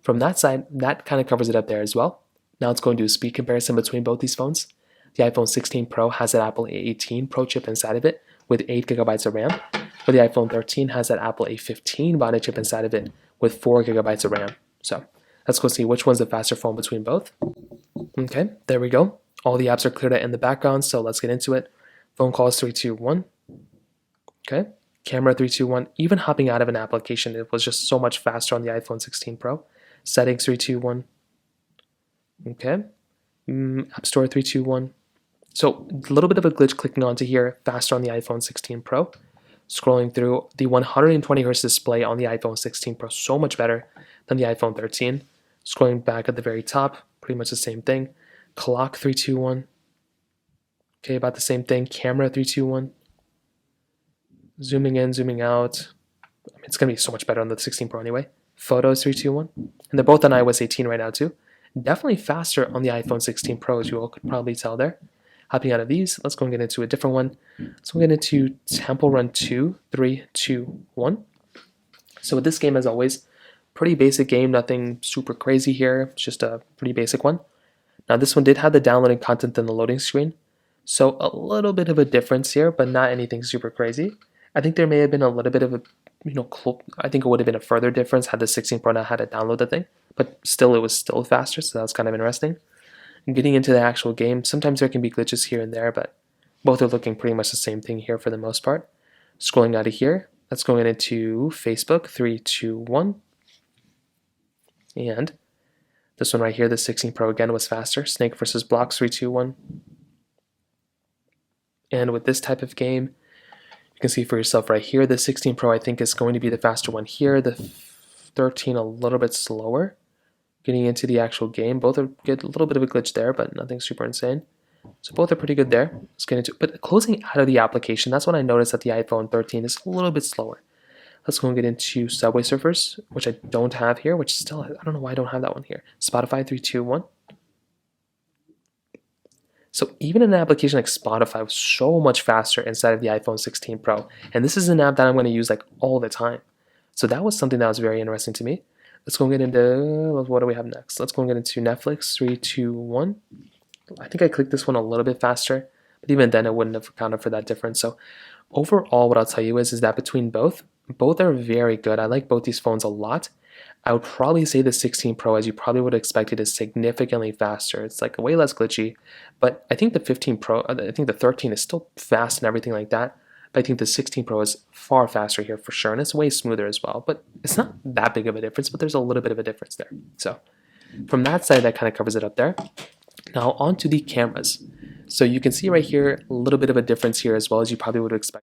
From that side, that kind of covers it up there as well. Now let's go and do a speed comparison between both these phones. The iPhone 16 Pro has an Apple A18 Pro chip inside of it with 8 gigabytes of RAM, but the iPhone 13 has that Apple A15 Bionic chip inside of it with 4 gigabytes of RAM. So let's go see which one's the faster phone between both. Okay, there we go. All the apps are cleared out in the background, so let's get into it. Phone calls 3, 2, 1. Okay, camera 3, 2, 1. Even hopping out of an application, it was just so much faster on the iPhone 16 Pro. Settings 3, 2, 1. Okay, App Store 3, 2, 1. So a little bit of a glitch clicking onto here, faster on the iPhone 16 Pro. Scrolling through the 120 Hz display on the iPhone 16 Pro, so much better than the iPhone 13. Scrolling back at the very top, pretty much the same thing. Clock 3, 2, 1. Okay, about the same thing. Camera 3, 2, 1. Zooming in, zooming out. I mean, it's going to be so much better on the 16 Pro anyway. Photos 3, 2, 1. And they're both on iOS 18 right now too. Definitely faster on the iPhone 16 Pro, as you all could probably tell there. Hopping out of these, let's go and get into a different one. Let's go get into Temple Run 2, 3, 2, 1. So with this game, as always, pretty basic game, nothing super crazy here. It's just a pretty basic one. Now this one did have the downloading content in the loading screen, so a little bit of a difference here, but not anything super crazy. I think there may have been a little bit of a, I think it would have been a further difference had the 16 Pro not had to download the thing, but still it was still faster, so that was kind of interesting. And getting into the actual game, sometimes there can be glitches here and there, but both are looking pretty much the same thing here for the most part. Scrolling out of here, let's go into Facebook, 3, 2, 1. And this one right here, the 16 Pro again was faster. Snake versus Blocks, 3, 2, 1. And with this type of game, you can see for yourself right here, the 16 Pro I think is going to be the faster one here. The 13 a little bit slower. Getting into the actual game, both are get a little bit of a glitch there, but nothing super insane. So both are pretty good there. Let's get into it. But closing out of the application, that's when I noticed that the iPhone 13 is a little bit slower. Let's go and get into Subway Surfers, which I don't have here, which still, I don't know why I don't have that one here. Spotify 3, 2, 1. So even an application like Spotify was so much faster inside of the iPhone 16 Pro. And this is an app that I'm going to use like all the time. So that was something that was very interesting to me. Let's go and get into, what do we have next? Let's go and get into Netflix, 3, 2, 1. I think I clicked this one a little bit faster, but even then it wouldn't have accounted for that difference. So overall, what I'll tell you is that between both are very good. I like both these phones a lot. I would probably say the 16 Pro, as you probably would have expected, is significantly faster. It's like way less glitchy, but I think the 15 Pro, I think the 13 is still fast and everything like that. But I think the 16 Pro is far faster here for sure, and it's way smoother as well. But it's not that big of a difference, but there's a little bit of a difference there. So from that side, that kind of covers it up there. Now on to the cameras. So you can see right here a little bit of a difference here as well, as you probably would expect.